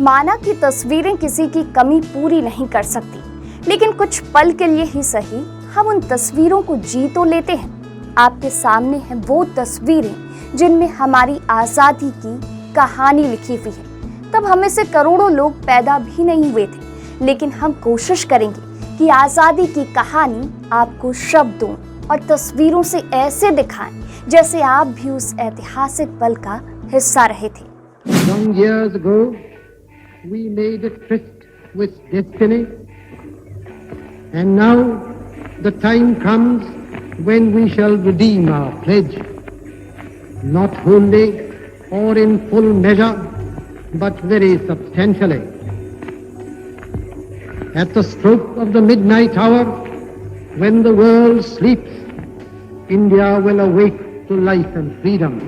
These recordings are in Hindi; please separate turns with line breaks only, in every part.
माना कि तस्वीरें किसी की कमी पूरी नहीं कर सकती, लेकिन कुछ पल के लिए ही सही हम उन तस्वीरों को जी तो लेते हैं। आपके सामने हैं वो तस्वीरें जिनमें हमारी आज़ादी की कहानी लिखी हुई है। तब हमें से करोड़ों लोग पैदा भी नहीं हुए थे, लेकिन हम कोशिश करेंगे कि आज़ादी की कहानी आपको शब्दों और तस्वीरों से ऐसे दिखाएं जैसे आप भी उस ऐतिहासिक पल का हिस्सा रहे थे।
Long years ago, we made a tryst with destiny, and now the time comes when we shall redeem our pledge, not wholly or in full measure, but very substantially. At the stroke of the midnight hour, when the world sleeps, India will awake to life and freedom.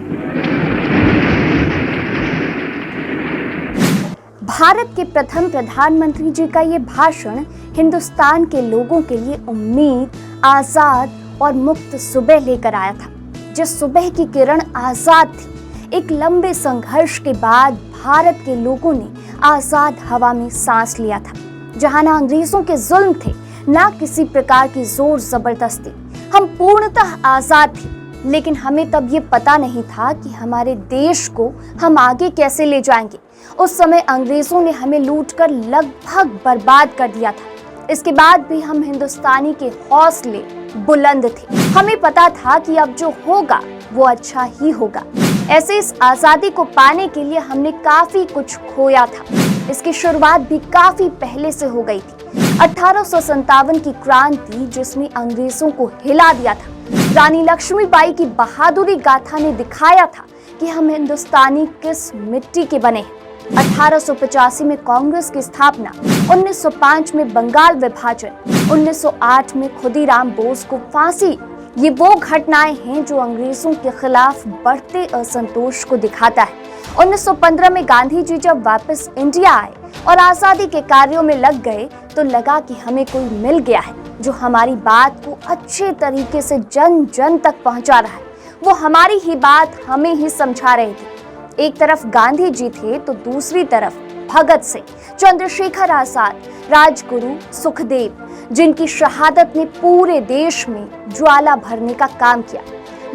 Bharat के प्रथम प्रधानमंत्री जी का ये भाषण हिंदुस्तान के लोगों के लिए उम्मीद, आजाद और मुक्त सुबह लेकर आया था। जिस सुबह की किरण आजाद थी, एक लंबे संघर्ष के बाद भारत के लोगों ने आजाद हवा में सांस लिया था, जहां ना अंग्रेजों के जुल्म थे, ना किसी प्रकार की जोर जबरदस्ती। हम पूर्णतः आजाद थे, लेकिन हमें तब ये पता नहीं था कि हमारे देश को हम आगे कैसे ले जाएंगे। उस समय अंग्रेजों ने हमें लूटकर लगभग बर्बाद कर दिया था। इसके बाद भी हम हिंदुस्तानी के हौसले बुलंद थे। हमें पता था कि अब जो होगा वो अच्छा ही होगा। ऐसे इस आजादी को पाने के लिए हमने काफी कुछ खोया था। इसकी शुरुआत भी काफी पहले से हो गई थी। 1857 की क्रांति, जिसने अंग्रेजों को हिला दिया था। रानी लक्ष्मीबाई की बहादुरी गाथा ने दिखाया था कि हम हिंदुस्तानी किस मिट्टी के बने हैं। 1885 में कांग्रेस की स्थापना, 1905 में बंगाल विभाजन, 1908 में खुदीराम बोस को फांसी, ये वो घटनाएं हैं जो अंग्रेजों के खिलाफ बढ़ते असंतोष को दिखाता है। 1915 में गांधी जी जब वापस इंडिया आए और आजादी के कार्यों में लग गए, तो लगा कि हमें कोई मिल गया है जो हमारी बात को अच्छे तरीके से जन जन तक पहुंचा रहा है। वो हमारी ही बात हमें ही समझा रहे थे। एक तरफ गांधी जी थे तो दूसरी तरफ भगत सिंह, चंद्रशेखर आजाद, राजगुरु, सुखदेव, जिनकी शहादत ने पूरे देश में ज्वाला भरने का काम किया।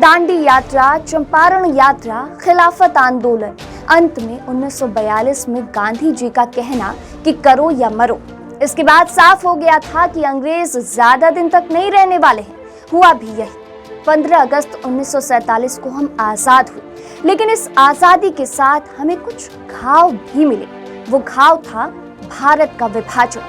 दांडी यात्रा, चंपारण यात्रा, खिलाफत आंदोलन, अंत में 1942 में गांधी जी का कहना कि करो या मरो। इसके बाद साफ हो गया था कि अंग्रेज ज्यादा दिन तक नहीं रहने वाले हैं। हुआ भी यही। 15 अगस्त 1947 को हम आजाद हुए, लेकिन इस आजादी के साथ हमें कुछ घाव भी मिले। वो घाव था भारत का विभाजन।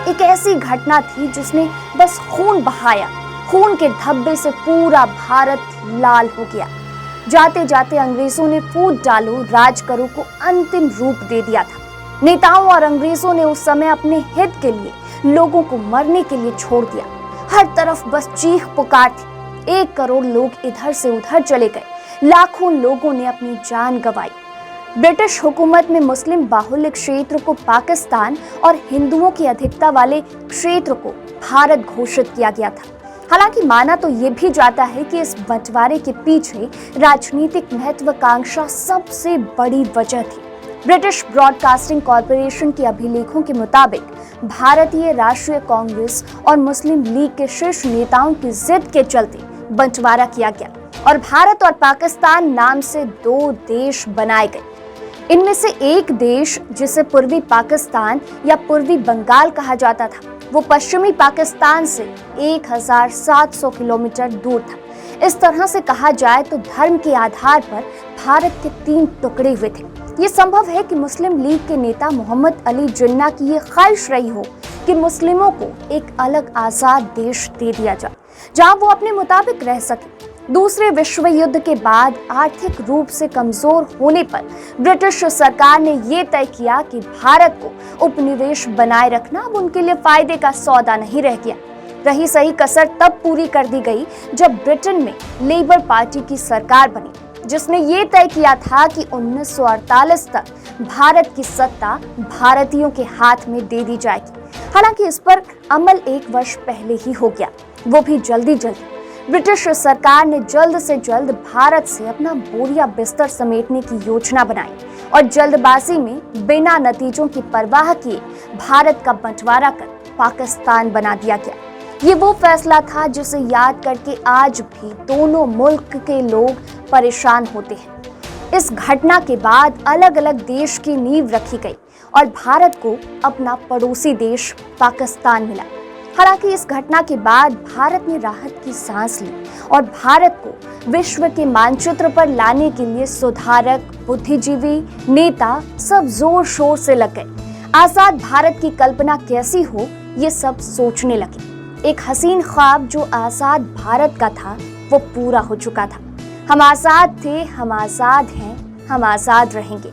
एक ऐसी घटना थी जिसने बस खून बहाया। खून के धब्बे से पूरा भारत लाल हो गया। जाते जाते अंग्रेजों ने फूट डालो राज करो को अंतिम रूप दे दिया था। नेताओं और अंग्रेजों ने उस समय अपने हित के लिए लोगों को मरने के लिए छोड़ दिया। हर तरफ बस चीख पुकार थी। 1 करोड़ लोग इधर से उधर चले गए। लाखों लोगों ने अपनी जान गंवाई। ब्रिटिश हुकूमत में मुस्लिम बाहुल्य क्षेत्र को पाकिस्तान और हिंदुओं की अधिकता वाले क्षेत्र को भारत घोषित किया गया था। हालांकि माना तो ये भी जाता है कि इस बंटवारे के पीछे राजनीतिक महत्वाकांक्षा सबसे बड़ी वजह थी। ब्रिटिश ब्रॉडकास्टिंग कॉरपोरेशन के अभिलेखों के मुताबिक भारतीय राष्ट्रीय कांग्रेस और मुस्लिम लीग के शीर्ष नेताओं की जिद के चलते बंटवारा किया गया और भारत और पाकिस्तान नाम से 2 देश बनाए गए। इनमें से एक देश, जिसे पूर्वी पाकिस्तान या पूर्वी बंगाल कहा जाता था, वो पश्चिमी पाकिस्तान से 1700 किलोमीटर दूर था। इस तरह से कहा जाए तो धर्म के आधार पर भारत के 3 टुकड़े हुए थे। ये संभव है कि मुस्लिम लीग के नेता मोहम्मद अली जिन्ना की ये ख्वाहिश रही हो कि मुस्लिमों को एक अलग आजाद देश दे दिया जाए, जहां वो अपने मुताबिक रह सके। दूसरे विश्व युद्ध के बाद आर्थिक रूप से कमजोर होने पर ब्रिटिश सरकार ने यह तय किया कि भारत को उपनिवेश बनाए रखना अब उनके लिए फायदे का सौदा नहीं रह गया। रही सही कसर तब पूरी कर दी गई जब ब्रिटेन में लेबर पार्टी की सरकार बनी, जिसने ये तय किया था कि 1948 तक भारत की सत्ता भारतीयों के हाथ में दे दी जाएगी। हालांकि इस पर अमल 1 वर्ष पहले ही हो गया, वो भी जल्दी। ब्रिटिश सरकार ने जल्द से जल्द भारत से अपना बोरिया बिस्तर समेटने की योजना बनाई और जल्दबाजी में बिना नतीजों की परवाह किए भारत का बंटवारा कर पाकिस्तान बना दिया गया। ये वो फैसला था जिसे याद करके आज भी दोनों मुल्क के लोग परेशान होते हैं। इस घटना के बाद अलग अलग देश की नींव रखी गई और भारत को अपना पड़ोसी देश पाकिस्तान मिला। हालांकि इस घटना के बाद भारत ने राहत की सांस ली और भारत को विश्व के मानचित्र पर लाने के लिए सुधारक, बुद्धिजीवी, नेता सब जोर शोर से लग गए। आजाद भारत की कल्पना कैसी हो, ये सब सोचने लगे। एक हसीन ख्वाब जो आजाद भारत का था वो पूरा हो चुका था। हम आजाद थे, हम आजाद हैं, हम आजाद रहेंगे।